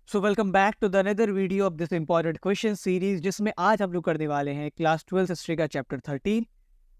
So welcome back to the another video of this important question series, जिसमें आज हम लोग करने वाले हैं क्लास 12 हिस्ट्री का chapter 13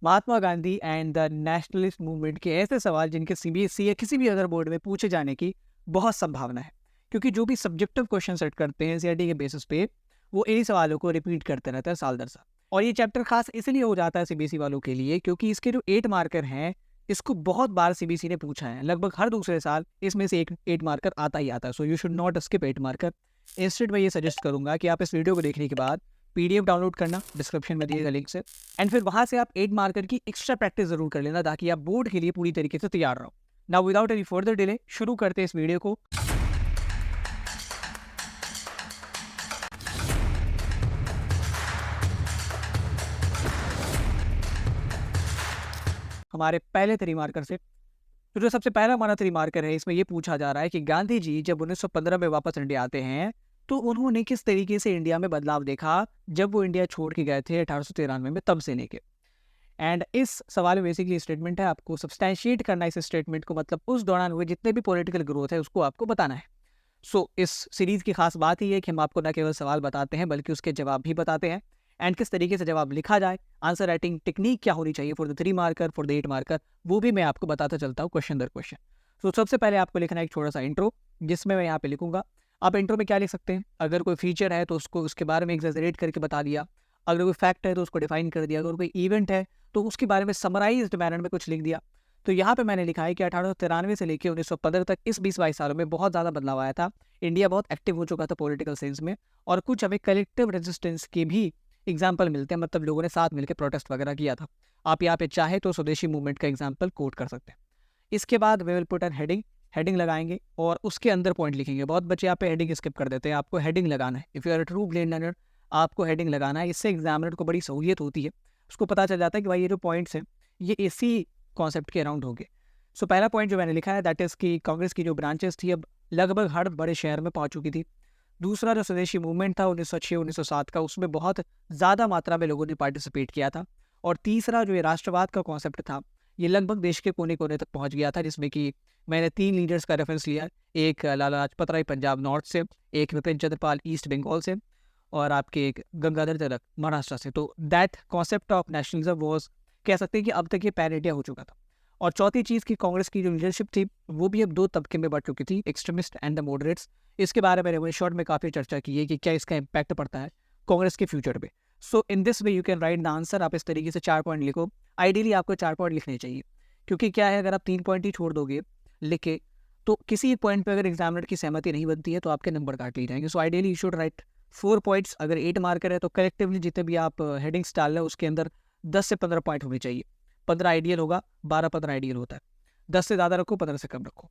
Mahatma Gandhi and the nationalist movement के ऐसे सवाल जिनके सीबीएसई या किसी भी अदर बोर्ड में पूछे जाने की बहुत संभावना है। क्योंकि जो भी सब्जेक्टिव क्वेश्चन सेट करते हैं एनसीईआरटी के बेसिस पे, वो इन्हीं सवालों को रिपीट करते रहता है साल दर साल। और ये चैप्टर खास इसलिए हो जाता है सीबीएसई वालों के लिए क्योंकि इसके जो 8 मार्कर हैं, इसको बहुत बार सीबीएसई ने पूछा है। लगभग हर दूसरे साल इसमें से एक 8 मार्कर आता ही आता है। So you should not skip 8 marker. Instead मैं ये सजेस्ट करूंगा कि आप इस वीडियो को देखने के बाद पीडीएफ डाउनलोड करना, डिस्क्रिप्शन में दिए गए लिंक से, एंड फिर वहां से आप 8 मार्कर की एक्स्ट्रा प्रैक्टिस जरूर कर लेना ताकि आप बोर्ड के लिए पूरी तरीके से तैयार रहो। Now without any further delay शुरू करते हैं इस वीडियो को। हमारे पहले 3 मार्कर से, तो जो सबसे पहला हमारा 3 मार्कर है, इसमें ये पूछा जा रहा है कि गांधी जी जब 1915 में वापस इंडिया आते हैं तो उन्होंने किस तरीके से इंडिया में बदलाव देखा जब वो इंडिया छोड़ के गए थे 1893 में, तब से लेके। एंड इस सवाल में बेसिकली स्टेटमेंट है, आपको सब्सटैंशिएट करना है इस स्टेटमेंट को, मतलब उस दौरान हुए जितने भी पॉलिटिकल ग्रोथ है उसको आपको बताना है। सो इस सीरीज की खास बात ही है कि हम आपको न केवल सवाल बताते हैं बल्कि उसके जवाब भी बताते हैं, एंड किस तरीके से जवाब लिखा जाए, आंसर राइटिंग टेक्निक क्या होनी चाहिए for the 3 marker, for the 8 marker, वो भी मैं आपको बताता चलता हूँ क्वेश्चन दर क्वेश्चन। तो सबसे पहले आपको लिखना है एक छोटा सा इंट्रो, जिसमें मैं यहाँ पे लिखूंगा। आप इंट्रो में क्या लिख सकते हैं? अगर कोई फीचर है तो उसको उसके बारे में एग्जैजरेट करके बता दिया, अगर कोई फैक्ट है तो उसको डिफाइन कर दिया, अगर कोई इवेंट है तो उसके बारे में समराइज्ड मैनर में कुछ लिख दिया। तो यहाँ पे मैंने लिखा है कि 1893 से लेकर 1915 तक इस 20-22 सालों में बहुत ज़्यादा बदलाव आया था। इंडिया बहुत एक्टिव हो चुका था पॉलिटिकल सेंस में, और कुछ हमें कलेक्टिव रेजिस्टेंस के भी एग्जाम्पल मिलते हैं, मतलब लोगों ने साथ मिलकर प्रोटेस्ट वगैरह किया था। आप यहाँ पे चाहे तो स्वदेशी मूवमेंट का एग्जाम्पल कोट कर सकते हैं। इसके बाद we will put an heading, heading लगाएंगे और उसके अंदर पॉइंट लिखेंगे। बहुत बच्चे यहाँ पे हेडिंग स्किप कर देते हैं, आपको हेडिंग लगाना है। If you are a true blend learner, आपको हेडिंग लगाना है। इससे एग्जामिनर को बड़ी सहूलियत होती है, उसको पता चल जाता है कि भाई ये जो पॉइंट्स हैं ये इसी कॉन्सेप्ट के अराउंड होंगे। सो पहला पॉइंट जो मैंने लिखा है दैट इज़ कि कांग्रेस की जो ब्रांचेस थी अब लगभग हर बड़े शहर में पहुंच चुकी थी। दूसरा जो स्वदेशी मूवमेंट था 1906-1907 का, उसमें बहुत ज़्यादा मात्रा में लोगों ने पार्टिसिपेट किया था। और तीसरा जो ये राष्ट्रवाद का कॉन्सेप्ट था, ये लगभग देश के कोने कोने तक पहुंच गया था, जिसमें कि मैंने 3 लीडर्स का रेफरेंस लिया। एक लाला लाजपत राय पंजाब नॉर्थ से, एक विपिन चंद्र पाल ईस्ट बंगाल से, और आपके एक गंगाधर तिलक महाराष्ट्र से। तो that concept of nationalism was, कह सकते हैं कि अब तक ये पैन इंडिया हो चुका था। और चौथी चीज़ की कांग्रेस की जो लीडरशिप थी वो भी अब 2 तबके में बढ़ चुकी थी, एक्सट्रीमिस्ट एंड द मॉडरेट्स। इसके बारे में मैंने शॉर्ट में काफ़ी चर्चा की है कि क्या इसका इम्पैक्ट पड़ता है कांग्रेस के फ्यूचर पे। So in this way you can write the answer. आप इस तरीके से 4 पॉइंट लिखो। आइडियली आपको 4 पॉइंट लिखने चाहिए, क्योंकि क्या है, अगर आप 3 पॉइंट ही छोड़ दोगे लिख के, तो किसी एक पॉइंट पे अगर एग्जामिनर की सहमति नहीं बनती है तो आपके नंबर काट लिए जाएंगे। So ideally you should write 4 points. अगर 8 मार्कर है तो कलेक्टिवली जितने भी आप हेडिंग्स डाल रहे हैं उसके अंदर 10 से 15 पॉइंट होने चाहिए। 15 आइडियल होगा, 12-15 आइडियल होता है। 10 से ज़्यादा रखो, 15 से कम रखो।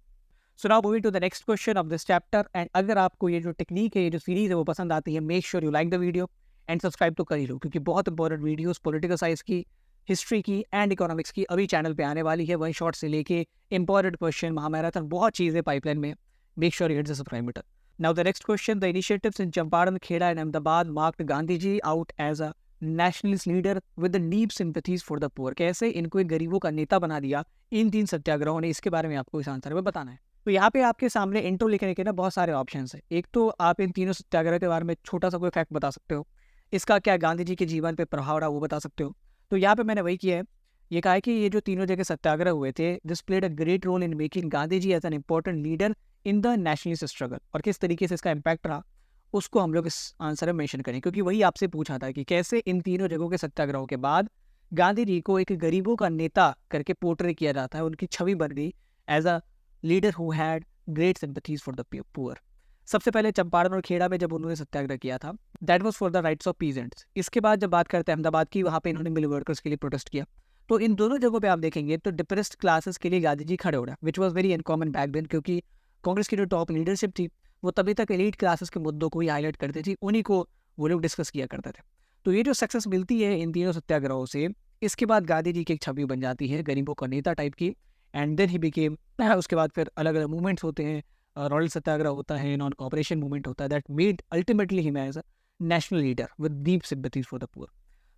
So now moving to the next question of this chapter. And अगर आपको ये जो टेक्निक है, ये जो सीरीज है वो पसंद आती है, make sure you like the video and subscribe तो कर ही लो, क्योंकि बहुत इंपॉर्टेंट वीडियोस पॉलिटिकल साइंस की, हिस्ट्री की एंड इकोनॉमिक्स की अभी चैनल पे आने वाली है। वन शॉट से लेके इंपॉर्टेंट क्वेश्चन, महामैराथन, बहुत चीज़ें पाइपलाइन में। Make sure you hit the subscribe button. Now the next question, the initiatives in Champaran, Kheda and Ahmedabad marked Gandhi ji out as a nationalist leader with the deep sympathies for the poor. कैसे इनको एक गरीबों का नेता बना दिया इन 3 सत्याग्रहों ने, इसके बारे में आपको इस आंसर में बताना है। तो यहाँ पे आपके सामने इंट्रो लिखने के ना बहुत सारे ऑप्शन है। एक तो आप इन तीनों सत्याग्रह के बारे में छोटा सा कोई फैक्ट बता सकते हो, इसका क्या गांधी जी के जीवन पे प्रभाव रहा वो बता सकते हो। तो यहाँ पे मैंने वही किया है, ये कहा है कि ये जो तीनों जगह सत्याग्रह हुए थे, this played a great role in making Gandhi ji as an important leader in the nationalist struggle. और किस तरीके से इसका इम्पैक्ट रहा उसको हम लोग इस आंसर में मेंशन करें, क्योंकि वही आपसे पूछा था कि कैसे इन तीनों जगहों के सत्याग्रहों के बाद गांधी जी को एक गरीबों का नेता करके पोर्ट्रे किया जाता है, उनकी छवि बन गई as a leader who had great sympathies for the poor. सबसे पहले चंपारण और खेड़ा में जब उन्होंने सत्याग्रह किया था, that was for the rights of peasants. इसके बाद जब बात करते हैं अहमदाबाद की, वहाँ पे इन्होंने मिल वर्कर्स के लिए प्रोटेस्ट किया। तो इन दोनों जगहों पे आप देखेंगे तो डिप्रेस्ड क्लासेस के लिए गांधी जी खड़े हो रहे हैं, which was very uncommon back then, क्योंकि कांग्रेस की जो टॉप लीडरशिप थी वो तभी तक एलीट क्लासेस के मुद्दों को ही हाईलाइट करती थी, उन्हीं को वो लोग डिस्कस किया करते थे। तो ये जो सक्सेस मिलती है इन तीनों सत्याग्रहों से, इसके बाद गांधी जी की एक छवि बन जाती है गरीबों का नेता टाइप की। एंड देन ही बिकेम, उसके बाद फिर अलग अलग मूवमेंट्स होते हैं, रॉयल सत्याग्रह होता है, नॉन कॉपरेशन मूवमेंट होता है, that made ultimately him as a national leader with deep sympathies for the poor.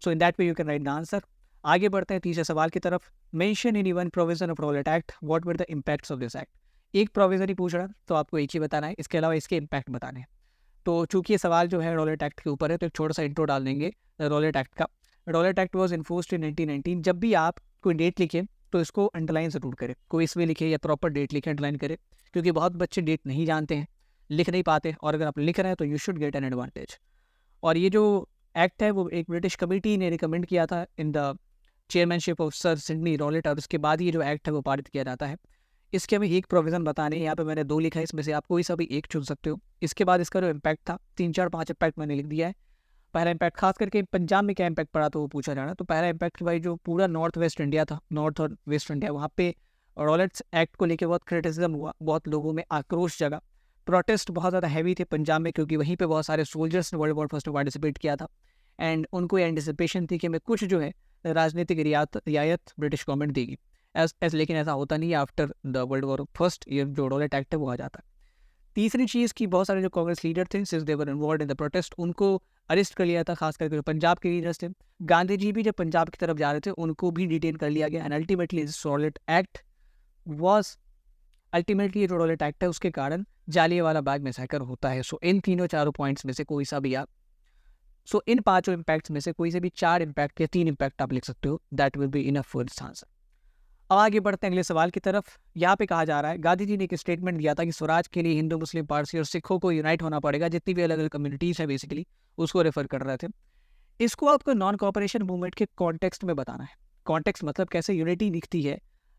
So in that way you can write the answer. आगे बढ़ते हैं तीसरे सवाल की तरफ। Mention in one provision of Rowlatt act, what were the impacts of this act. एक provision ही पूछ रहा है तो आपको एक ही बताना है, इसके अलावा इसके इम्पैक्ट बताने हैं। तो चूंकि ये सवाल जो है रॉलेट एक्ट के ऊपर है, तो एक छोटा सा इंट्रो डाल देंगे रॉलेट एक्ट का। रॉलेट एक्ट वॉज इन्फोर्स्ड इन 1919। जब भी आप कोई डेट लिखें तो इसको अंडरलाइन ज़रूर करें, कोई इसमें लिखे या प्रॉपर डेट लिखे अंडरलाइन करें, क्योंकि बहुत बच्चे डेट नहीं जानते हैं, लिख नहीं पाते, और अगर आप लिख रहे हैं तो you should get an advantage. और ये जो एक्ट है वो एक ब्रिटिश कमेटी ने रिकमेंड किया था in the chairmanship of sir Sydney Rowlatt, और उसके बाद ये जो एक्ट है वो पारित किया जाता है। इसके हमें एक प्रोविज़न बताने हैं, यहाँ पे मैंने 2 लिखा है, इसमें से आप कोई सा भी एक चुन सकते हो। इसके बाद इसका जो इम्पैक्ट था, 3 4 5 इम्पैक्ट मैंने लिख दिया है। पहला इम्पैक्ट खास करके पंजाब में क्या इम्पैक्ट पड़ा तो वो पूछा जाना। तो पहला इम्पैक्ट कि भाई जो पूरा नॉर्थ वेस्ट इंडिया था, नॉर्थ और वेस्ट इंडिया, वहाँ पे रॉलेट्स एक्ट को लेकर बहुत क्रिटिसिज्म हुआ, बहुत लोगों में आक्रोश जगा, प्रोटेस्ट बहुत ज़्यादा हैवी थे पंजाब में, क्योंकि वहीं पे बहुत सारे सोल्जर्स ने वर्ल्ड वॉर फर्स्ट में पार्टिसिपेट किया था। एंड उनको ये एंटिसिपेशन थी कि हमें कुछ जो है राजनीतिक रियायत ब्रिटिश गवर्नमेंट देगी। लेकिन ऐसा होता नहीं है। After the world war first ये जो रॉलेट एक्ट है वो आ जाता है। तीसरी चीज़ कि बहुत सारे जो कांग्रेस लीडर थे, since they were involved in the protest, उनको अरेस्ट कर लिया था, खास करके जो पंजाब के लीडर्स थे। गांधी जी भी जब पंजाब की तरफ जा रहे थे उनको भी डिटेन कर लिया गया। And ultimately this Rowlatt act was ultimately, ये जो रॉलेट एक्ट है उसके कारण जालियांवाला बाग मैसेकर होता है। सो इन तीनों चारों पॉइंट्स में से कोई सा भी आप, सो इन 5 इम्पैक्ट्स में से कोई से भी 4 इम्पैक्ट या 3 इम्पैक्ट आप लिख सकते हो। That will be enough for this answer. अब आगे बढ़ते हैं अगले सवाल की तरफ। यहाँ पे कहा जा रहा है गांधी जी ने एक स्टेटमेंट दिया था कि स्वराज के लिए हिंदू, मुस्लिम, पारसी और सिखों को यूनाइट होना पड़ेगा, जितनी भी अलग अलग कम्युनिटीज़ है बेसिकली उसको रेफर कर रहे थे। इसको आपको नॉन कॉपरेशन मूवमेंट के कॉन्टेक्स्ट में बताना है। कॉन्टेक्स्ट मतलब कैसे यूनिटी दिखती है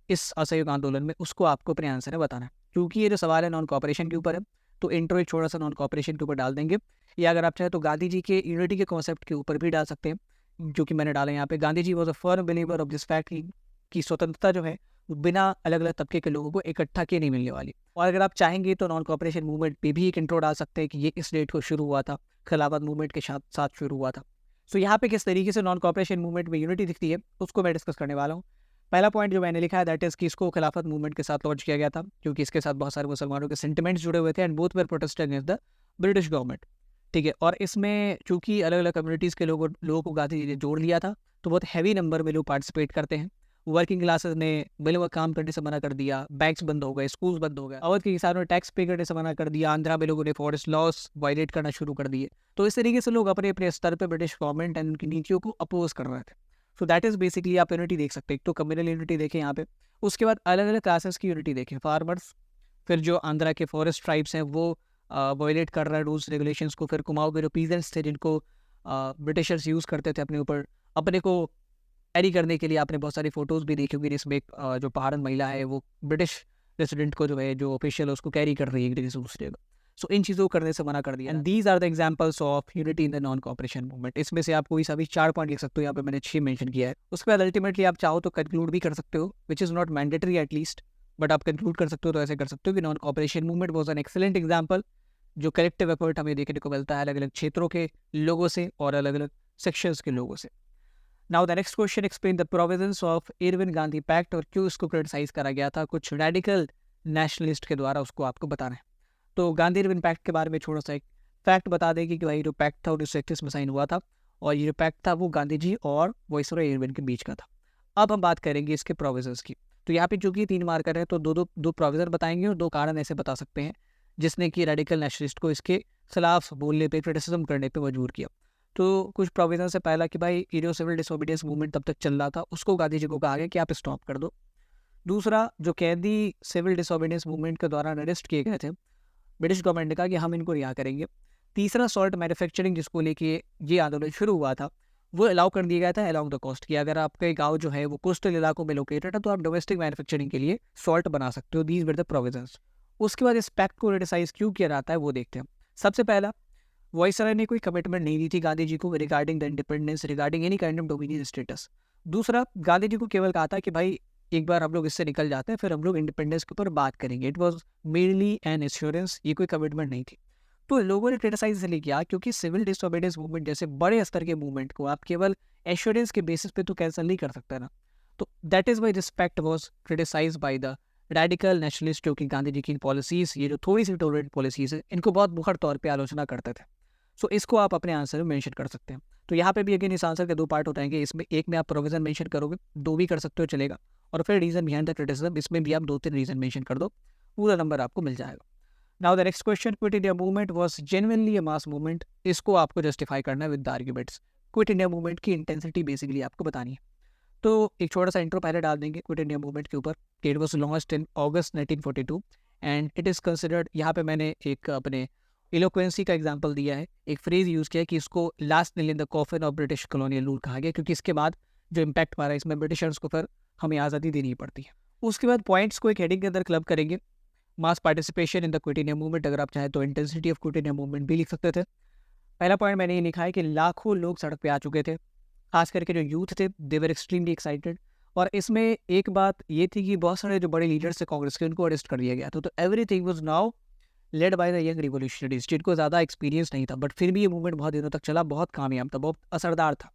इस असहयोग आंदोलन में, उसको आपको अपने आंसर में बताना है। क्योंकि ये जो सवाल है नॉन कॉपरेशन के ऊपर है, तो इंट्रो एक छोटा सा नॉन कॉपरेशन के ऊपर डाल देंगे, या अगर आप चाहें तो गांधी जी के यूनिटी के कॉन्सेप्ट के ऊपर भी डाल सकते हैं, जो कि मैंने डाला यहाँ पे। Gandhi ji was a firm believer of this fact की स्वतंत्रता जो है बिना अलग अलग तबके के लोगों को इकट्ठा के नहीं मिलने वाली। और अगर आप चाहेंगे तो नॉन कॉपरेशन मूवमेंट पे भी एक इंट्रो डाल सकते हैं कि ये इस डेट को शुरू हुआ था, खिलाफत मूवमेंट के साथ शुरू हुआ था। सो यहाँ पे किस तरीके से नॉन कॉपरेशन मूवमेंट में यूनिटी दिखती है उसको मैं डिस्कस करने वाला हूँ। पहला पॉइंट जो मैंने लिखा है दैट इज कि इसको खिलाफत मूवमेंट के साथ लॉन्च किया गया था, क्योंकि इसके साथ बहुत सारे मुसलमानों के सेंटिमेंट्स जुड़े हुए थे, and both were protested against the British government. ठीक है, और इसमें चूंकि अलग अलग कम्युनिटीज़ के लोगों को गांधी जी ने जोड़ लिया था, तो बहुत हैवी नंबर में लोग पार्टिसिपेट करते हैं। वर्किंग क्लासेस ने मिलों में काम करने से मना कर दिया, बैंक्स बंद हो गए, स्कूल्स बंद हो गए, अवध के किसानों ने टैक्स पे करने से मना कर दिया, आंध्रा में लोगों ने फॉरेस्ट लॉस वायलेट करना शुरू कर दिए। तो इस तरीके से लोग अपने अपने स्तर पर ब्रिटिश गवर्नमेंट एंड उनकी नीतियों को अपोज कर रहे थे। सो दैट इज बेसिकली आप यूनिटी देख सकते हैं। एक तो कम्युनल यूनिटी देखें यहाँ पे, उसके बाद अलग अलग क्लासेस की यूनिटी देखें, फार्मर्स, फिर जो आंध्रा के फॉरेस्ट ट्राइब्स हैं वो वायलेट कर रहा है रूल्स रेगुलेशंस को, फिर कुमाऊं के जो पीजेंट्स थे जिनको ब्रिटिशर्स यूज़ करते थे अपने ऊपर, अपने को कैरी करने के लिए। आपने बहुत सारी फोटोज़ भी देखी होगी जिसमें एक जो पहाड़न महिला है वो ब्रिटिश रेसिडेंट को जो है जो ऑफिशियल है उसको कैरी कर रही है एक जगह से दूसरी जगह। सो इन चीज़ों को करने से मना कर दिया। And these are the examples of unity in the non cooperation movement. इसमें से आप कोई सा भी 4 पॉइंट लिख सकते हो, यहाँ पे मैंने 6 मेंशन किया है। उसके बाद अल्टीमेटली आप चाहो तो कंक्लूड भी कर सकते हो, which is not mandatory at least, but आप कंक्लूड कर सकते हो। तो ऐसे कर सकते हो कि non cooperation movement was an excellent example, जो कलेक्टिव एफर्ट हमें देखने को मिलता है अलग अलग क्षेत्रों के लोगों से और अलग अलग सेक्शंस के लोगों से। Now the next question, explain the provisions of Irwin Gandhi pact, और क्यों इसको क्रिटिसाइज करा गया था कुछ रेडिकल नेशनलिस्ट के द्वारा, उसको आपको बताना है। तो गांधी इरविन पैक्ट के बारे में थोड़ा सा एक फैक्ट बता देगी कि भाई जो पैक्ट था 1931 में साइन हुआ था, और ये जो पैक्ट था वो गांधी जी और वाइसरॉय इरविन के बीच का था। अब हम बात करेंगे इसके प्रोविजंस की। तो यहाँ पे चूंकि 3 मार्कर है तो दो प्रोविजन बताएंगे और 2 कारण ऐसे बता सकते हैं जिसने कि रेडिकल नेशनलिस्ट को इसके खिलाफ बोलने पे, क्रिटिसिज्म करने पे मजबूर किया। तो कुछ प्रोविजन से पहला कि भाई ये जो सिविल डिसोबीडियंस मूवमेंट तब तक चल रहा था उसको गांधी जी को कहा गया कि आप स्टॉप कर दो। दूसरा, जो कैदी सिविल डिसोबीडियंस मूवमेंट के दौरान अरेस्ट किए गए थे, ब्रिटिश गवर्नमेंट ने कहा कि हम इनको रिहा करेंगे। तीसरा, सॉल्ट मैन्युफैक्चरिंग जिसको लेके ये आंदोलन शुरू हुआ था वो अलाउ कर दिया गया था अलॉन्ग द कोस्ट, कि अगर आपके गांव जो है वो कोस्टल इलाकों में लोकेटेड है तो आप डोमेस्टिक मैन्युफैक्चरिंग के लिए सॉल्ट बना सकते हो। These were the provisions. उसके बाद इस पैक्ट को क्रिटिसाइज क्यों किया जाता है वो देखते हैं। सबसे पहला, वाइसरॉय ने कोई कमिटमेंट नहीं दी थी गांधी जी को regarding the independence, regarding any kind of dominion status. दूसरा, गांधी जी को केवल कहा था कि भाई एक बार हम लोग इससे निकल जाते हैं फिर हम लोग इंडिपेंडेंस के ऊपर बात करेंगे। It was mainly N assurance, ये कोई कमिटमेंट नहीं थी। तो लोगों ने क्रिटिसाइज इसलिए किया क्योंकि सिविल डिसोबीडियंस मूवमेंट जैसे बड़े स्तर के मूवमेंट को आप केवल एश्योरेंस के बेसिस पे तो कैंसिल नहीं कर सकते ना। तो that is why this pact was criticise by the radical nationalist, जो कि गांधी जी की पॉलिसीज, ये जो थोड़ी सी टॉलरेंट पॉलिसीज है, इनको बहुत मुखर तौर पर आलोचना करते थे। सो इसको आप अपने आंसर में मेंशन कर सकते हैं। तो यहाँ पे भी अगेन इस आंसर के 2 पार्ट हो जाएंगे। इसमें एक में आप प्रोविजन मेंशन करोगे, 2 भी कर सकते हो चलेगा, और फिर रीजन बिहाइंड द क्रिटिसिज्म, इसमें भी आप 2-3 रीजन मेंशन कर दो, पूरा नंबर आपको मिल जाएगा। Now the next question, quit India movement was genuinely a mass movement. इसको आपको जस्टिफाई करना है with the arguments. Quit India movement की इंटेंसिटी बेसिकली आपको बतानी है। तो एक छोटा सा इंट्रो पहले डाल देंगे क्विट इंडिया मूवमेंट के ऊपर। It was launched in August 1942 and it is considered, यहाँ पे मैंने एक अपने इलोक्वेंसी का एग्जांपल दिया है, एक फ्रेज यूज़ किया कि इसको last nail in the coffin of British colonial rule कहा गया, क्योंकि इसके बाद जो इम्पैक्ट मारा इसमें ब्रिटिशर्स को फिर हमें आज़ादी देनी पड़ती है। उसके बाद पॉइंट्स को एक हेडिंग के अंदर क्लब करेंगे। Mass participation in the quit India movement, अगर आप चाहें तो intensity of quit India movement भी लिख सकते थे। पहला पॉइंट मैंने ये लिखा है कि लाखों लोग सड़क पे आ चुके थे, खास करके जो यूथ थे, दे वर एक्सट्रीमली एक्साइटेड। और इसमें एक बात ये थी कि बहुत सारे जो बड़े लीडर्स थे कांग्रेस के, उनको अरेस्ट कर दिया गया था। तो everything was now led by the young revolutionaries, जिनको ज़्यादा एक्सपीरियंस नहीं था, बट फिर भी ये मूवमेंट बहुत दिनों तक चला, बहुत कामयाब था, बहुत असरदार था।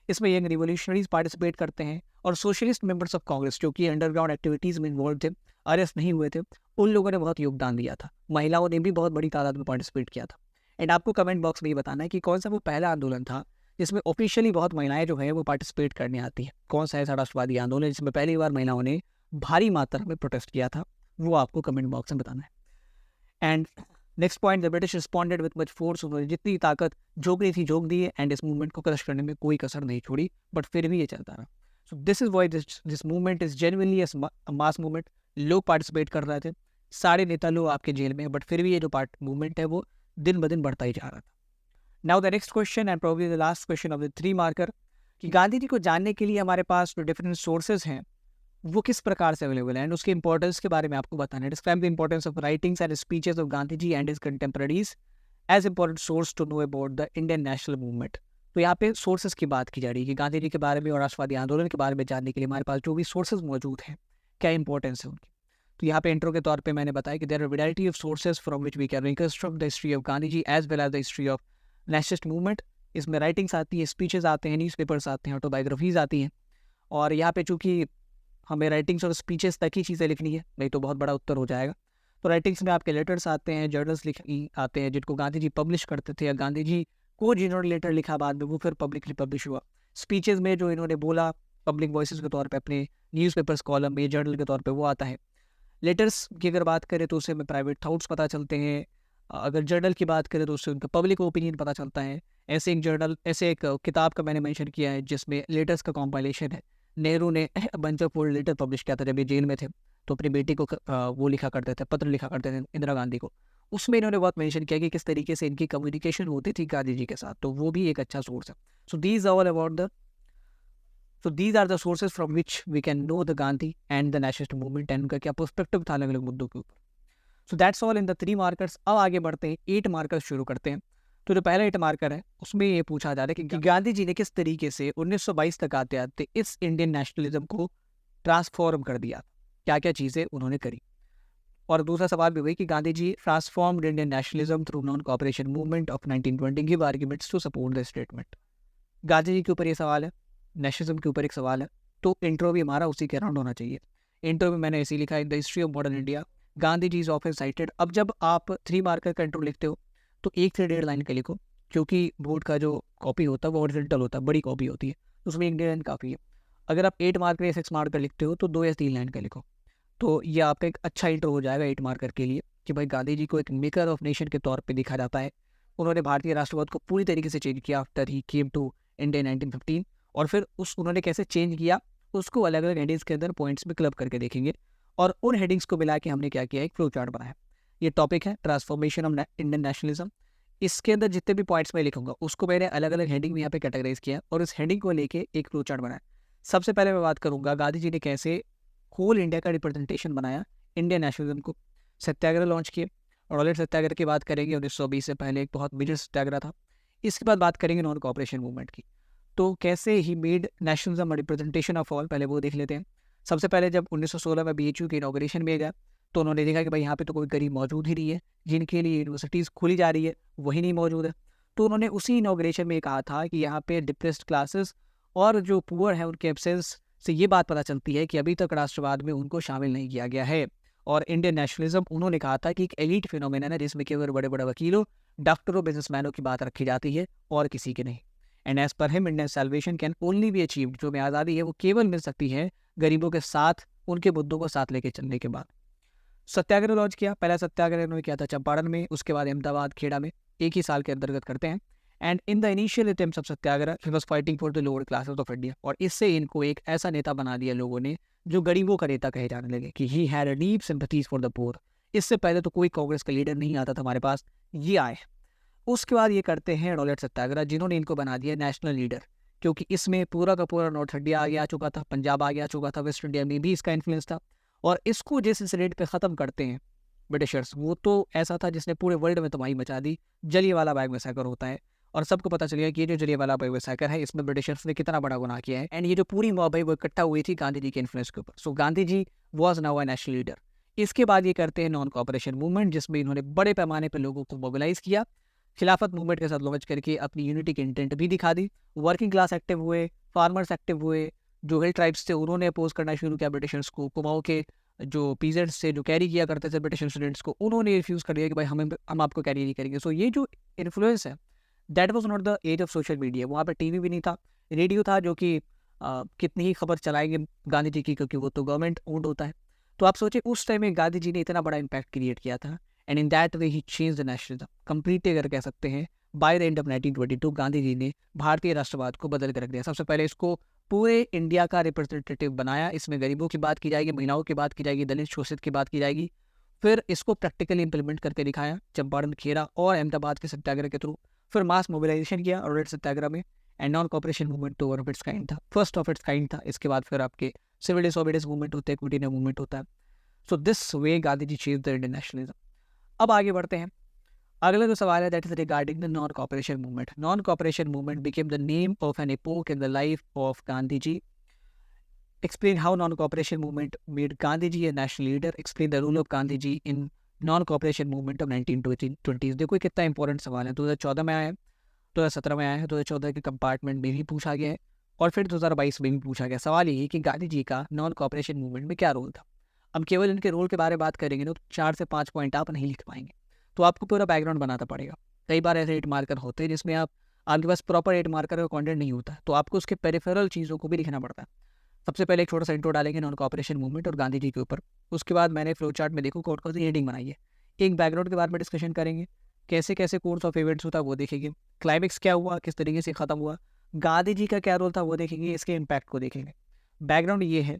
इसमें यंग रिवोल्यूशनरीज पार्टिसिपेट करते हैं और सोशलिस्ट मेंबर्स ऑफ कांग्रेस जो कि अंडरग्राउंड एक्टिविटीज़ में इन्वॉल्व थे, अरेस्ट नहीं हुए थे, उन लोगों ने बहुत योगदान दिया था। महिलाओं ने भी बहुत बड़ी तादाद में पार्टिसिपेट किया था। एंड आपको कमेंट बॉक्स में ये बताना है कि कौन सा वो पहला आंदोलन था जिसमें ऑफिशियली बहुत महिलाएं जो है वो पार्टिसिपेट करने आती हैं। कौन सा ऐसा राष्ट्रवादी आंदोलन जिसमें पहली बार महिलाओं ने भारी मात्रा में प्रोटेस्ट किया था, वो आपको कमेंट बॉक्स में बताना है। And next point, the British responded with much force, उन्होंने जितनी ताकत झोंकनी थी झोंक दी है एंड इस मूवमेंट को क्रश करने में कोई कसर नहीं छोड़ी, बट फिर भी ये चलता रहा। So this is why this movement is genuinely a mass movement. लोग पार्टिसिपेट कर रहे थे, सारे नेता लोग आपके जेल में, बट फिर भी ये जो मूवमेंट है वो दिन ब दिन बढ़ता ही जा रहा था। Now the next question and probably the last question of the 3 marker, कि गांधी जी को जानने के लिए हमारे पास जो डिफरेंट सोर्सेज हैं वो किस प्रकार से अवेलेबल है एंड उसके इंपॉर्टेंस के बारे में आपको बताना है। Describe the importance of writings and speeches of Gandhi ji and his contemporaries as important source to know about the Indian national movement. तो यहाँ पे सोर्सेज की बात की जा रही है कि गांधी जी के बारे में और राष्ट्रवादी आंदोलन के बारे में जानने के लिए हमारे पास जो भी सोर्सेज मौजूद हैं, क्या इंपॉर्टेंस है उनकी। तो यहाँ पे इंट्रो के तौर पे मैंने बताया कि there are variety of sources from which we can reconstruct the history of Gandhi ji as well as the history of nationalist movement. इसमें राइटिंग्स आती है, स्पीचेस आते हैं, न्यूज़पेपर्स आते हैं, ऑटोबायोग्राफीज आती हैं। और यहाँ पे चूँकि हमें राइटिंग्स और स्पीचेस तक ही चीज़ें लिखनी है, नहीं तो बहुत बड़ा उत्तर हो जाएगा। तो राइटिंग्स में आपके लेटर्स आते हैं, जर्नल्स आते हैं जिनको गांधी जी पब्लिश करते थे, या गांधी जी को जिन्होंने लेटर लिखा बाद में वो फिर पब्लिकली पब्लिश हुआ। स्पीचेस में जो इन्होंने बोला पब्लिक वॉइसेस के तौर पे अपने न्यूज़पेपर्स कॉलम में, जर्नल के तौर पे वो आता है। लेटर्स की अगर बात करें तो उससे हमें प्राइवेट थाट्स पता चलते हैं। अगर जर्नल की बात करें तो उससे उनका पब्लिक ओपिनियन पता चलता है। ऐसे एक किताब का मैंने मेंशन किया है जिसमें लेटर्स का कॉम्पाइलेशन है। नेहरू ने bunch of old letter publish किया था जब ये जेल में थे, तो अपनी बेटी को वो लिखा करते थे, पत्र लिखा करते थे इंदिरा गांधी को। उसमें इन्होंने बहुत मेंशन किया कि किस तरीके से इनकी कम्युनिकेशन होती थी गांधी जी के साथ, तो वो भी एक अच्छा सोर्स है। So these are the sources from which we can know the Gandhi and the nationalist movement एंड उनका क्या पर्सपेक्टिव था अलग अलग मुद्दों के ऊपर। So that's all in the 3 markers. अब आगे बढ़ते हैं, 8 मार्कर्स शुरू करते हैं। तो जो पहला 8 मार्कर है उसमें ये पूछा जा रहा है कि गांधी जी ने किस तरीके से 1922 तक आते आते इस इंडियन नेशनलिज्म को ट्रांसफॉर्म कर दिया, क्या क्या चीज़ें उन्होंने करी। और दूसरा सवाल भी वही कि Gandhi ji transformed Indian nationalism through non cooperation movement of 1920, give arguments to support the statement. Gandhi ji के ऊपर ये सवाल है, नेशनलिज्म के ऊपर एक सवाल है, तो इंट्रो भी हमारा उसी के अराउंड होना चाहिए। इंट्रो में मैंने इसी लिखा है, the history of modern India Gandhi ji is often cited. अब जब आप 3 मार्कर का इंट्रो लिखते हो तो 1 से 1.5 लाइन का लिखो, क्योंकि बोर्ड का जो कॉपी होता है वो ओरिजिनल होता है, बड़ी कॉपी होती है, उसमें 1.5 लाइन काफ़ी है। अगर आप 8 मार्कर या 6 मार्कर लिखते हो तो 2 या 3 लाइन का लिखो, तो ये आपका एक अच्छा इंट्रो हो जाएगा 8 मार्कर के लिए कि भाई गांधी जी को एक मेकर ऑफ नेशन के तौर पे देखा जाता है। उन्होंने भारतीय राष्ट्रवाद को पूरी तरीके से चेंज किया after he came to India 1915, और फिर उन्होंने कैसे चेंज किया उसको अलग अलग हेडिंग्स के अंदर पॉइंट्स में क्लब करके देखेंगे, और उन हेडिंग्स को मिला के हमने क्या किया, एक फ्लो चार्ट बनाया। ये टॉपिक है ट्रांसफॉर्मेशन ऑफ इंडियन नेशनलिज्म। इसके अंदर जितने भी पॉइंट्स मैं लिखूंगा उसको मैंने अलग अलग हेडिंग में यहाँ पे कैटेगराइज किया और इस हेडिंग को लेके एक फ्लो चार्ट बनाया। सबसे पहले मैं बात करूंगा गांधी जी ने कैसे होल इंडिया का रिप्रेजेंटेशन बनाया इंडियन नेशनलिज्म को। सत्याग्रह लॉन्च किए, और ऑलरेडी सत्याग्रह की बात करेंगे, 1920 से पहले एक बहुत मेजर सत्याग्रह था। इसके बाद बात करेंगे नॉन कोऑपरेशन मूवमेंट की, तो कैसे he made nationalism representation of all, पहले वो देख लेते हैं। सबसे पहले जब 1916 में BHU के इनॉग्रेशन में गया तो उन्होंने देखा कि भाई यहाँ पे तो कोई गरीब मौजूद ही नहीं है, जिनके लिए यूनिवर्सिटीज़ खोली जा रही है वही नहीं मौजूद है। तो उन्होंने उसी इनॉग्रेशन में कहा था कि यहाँ पे डिप्रेस्ड क्लासेस और जो पुअर है उनके एब्सेंस से ये बात पता चलती है कि अभी तक राष्ट्रवाद में उनको शामिल नहीं किया गया है। और इंडियन नेशनलिज्म उन्होंने कहा था कि एक एलीट फिनोमेनन है जिसमें केवल बड़े बड़े वकीलों, डॉक्टरों, बिजनेसमैनों की बात रखी जाती है और किसी की नहीं। And as per him Indian salvation can only be achieved, जो में आज़ादी है वो केवल मिल सकती है गरीबों के साथ, उनके मुद्दों को साथ लेके चलने के बाद। सत्याग्रह लॉन्च किया। पहला सत्याग्रह उन्होंने किया था चंपारण में, उसके बाद अहमदाबाद, खेड़ा में, एक ही साल के अंतर्गत करते हैं। And in the initial attempts of Satyagraha he was fighting for the lower classes of India, और इससे इनको एक ऐसा नेता बना दिया लोगों ने जो गरीबों का नेता कहे जाने लगे, कि he had a deep sympathies for the poor. इससे पहले तो कोई कांग्रेस का लीडर नहीं आता था हमारे पास, ये आए। उसके बाद ये करते हैं रॉलेट सत्याग्रह, जिन्होंने इनको बना दिया नेशनल लीडर, क्योंकि इसमें पूरा का पूरा नॉर्थ इंडिया आगे आ चुका था, पंजाब आगे आ चुका था, वेस्ट इंडिया में भी इसका इन्फ्लुएंस था। और इसको जिस इंसिडेंट पे ख़त्म करते हैं ब्रिटिशर्स, वो तो ऐसा था जिसने पूरे वर्ल्ड में तबाही मचा दी। जलियांवाला बाग मैसेकर होता है, और सबको पता चल गया कि ये जो जलियांवाला बाग मैसेकर है, इसमें ब्रिटिशर्स ने कितना बड़ा गुनाह किया है। एंड ये जो पूरी मॉब है वो इकट्ठा हुई थी गांधी जी के इन्फ्लुएंस के ऊपर। So Gandhi ji was now a national leader. इसके बाद ये करते हैं नॉन कॉपरेशन मूवमेंट, जिसमें इन्होंने बड़े पैमाने पर लोगों को मोबिलाइज किया, खिलाफत मूवमेंट के साथ लॉन्च करके अपनी यूनिटी की इंटेंट भी दिखा दी। वर्किंग क्लास एक्टिव हुए, फार्मर्स एक्टिव हुए, जो हिल ट्राइब्स थे उन्होंने अपोज करना शुरू किया ब्रिटिशर्स को। कुमाऊं के जो पीजेंट्स थे, जो कैरी किया करते थे ब्रिटिश स्टूडेंट्स को, उन्होंने रिफ्यूज़ कर दिया कि भाई हम आपको कैरी नहीं करेंगे। सो ये जो इन्फ्लुएंस है, that was not the age of social media. वहाँ पे टीवी भी नहीं था, रेडियो था, जो कि कितनी ही खबर चलाएंगे गांधी जी की, क्योंकि वो तो गवर्नमेंट ओन्ड होता है। तो आप सोचिए उस टाइम में गांधी जी ने इतना बड़ा इम्पैक्ट क्रिएट किया था, and in that way he change the nationalism completely, अगर कह सकते हैं। By the end of 1922 Gandhi ji ने भारतीय राष्ट्रवाद को बदल कर रख दिया। सबसे पहले इसको पूरे इंडिया का रिप्रेजेंटेटिव बनाया। इसमें गरीबों की बात की जाएगी, महिलाओं की बात की जाएगी, दलित शोषित की बात की जाएगी। फिर इसको प्रैक्टिकली इंप्लीमेंट करके दिखाया चंपारण, खेड़ा और अहमदाबाद के सत्याग्रह के थ्रू। फिर मास मोबिलाइजेशन किया और सत्याग्रह में, एंड नॉन कॉपरेशन मूवमेंट तो ऑफ इट्स काइंड था, फर्स्ट ऑफ इट्स काइंड था। इसके बाद फिर आपके सिविल डिसोबीडियंस मूवमेंट होते हैं, क्विटिनिया मूवमेंट होता है। So this way Gandhi ji change the Indian nationalism. अब आगे बढ़ते हैं। अगला जो सवाल है that is regarding the non cooperation movement. Non cooperation movement became the name of an epoch in the life of Gandhi ji. Explain how non-cooperation movement made Gandhi ji a national leader. Explain the role of Gandhi ji in non-cooperation movement of 1920s. देखो ये कितना important सवाल है। 2014 में आया है, 2017 में आया है, 2014 के कंपार्टमेंट में भी पूछा गया है, और फिर 2022 में भी पूछा गया। सवाल ये है कि गांधी जी का नॉन कॉपरेशन मूवमेंट में क्या रोल था। हम केवल इनके रोल के बारे में बात करेंगे ना, तो 4 से 5 पॉइंट आप नहीं लिख पाएंगे, तो आपको पूरा बैकग्राउंड बनाना पड़ेगा। कई बार ऐसे एट मार्कर होते हैं जिसमें आपके पास प्रॉपर एट मार्कर का कॉन्टेंट नहीं होता, तो आपको उसके पेरिफेरल चीज़ों को भी लिखना पड़ता है। सबसे पहले एक छोटा सा इंट्रो डालेंगे नॉन कॉपरेशन मूवमेंट और गांधी जी के ऊपर। उसके बाद मैंने फ्लो चार्ट में देखो कौन कौन सी हेडिंग बनाई है। एक बैकग्राउंड के बारे में डिस्कशन करेंगे, कैसे कैसे कोर्स ऑफ इवेंट्स होता है वो देखेंगे, क्लाइमेक्स क्या हुआ, किस तरीके से खत्म हुआ, गांधी जी का क्या रोल था वो देखेंगे, इसके इम्पैक्ट को देखेंगे। बैकग्राउंड ये है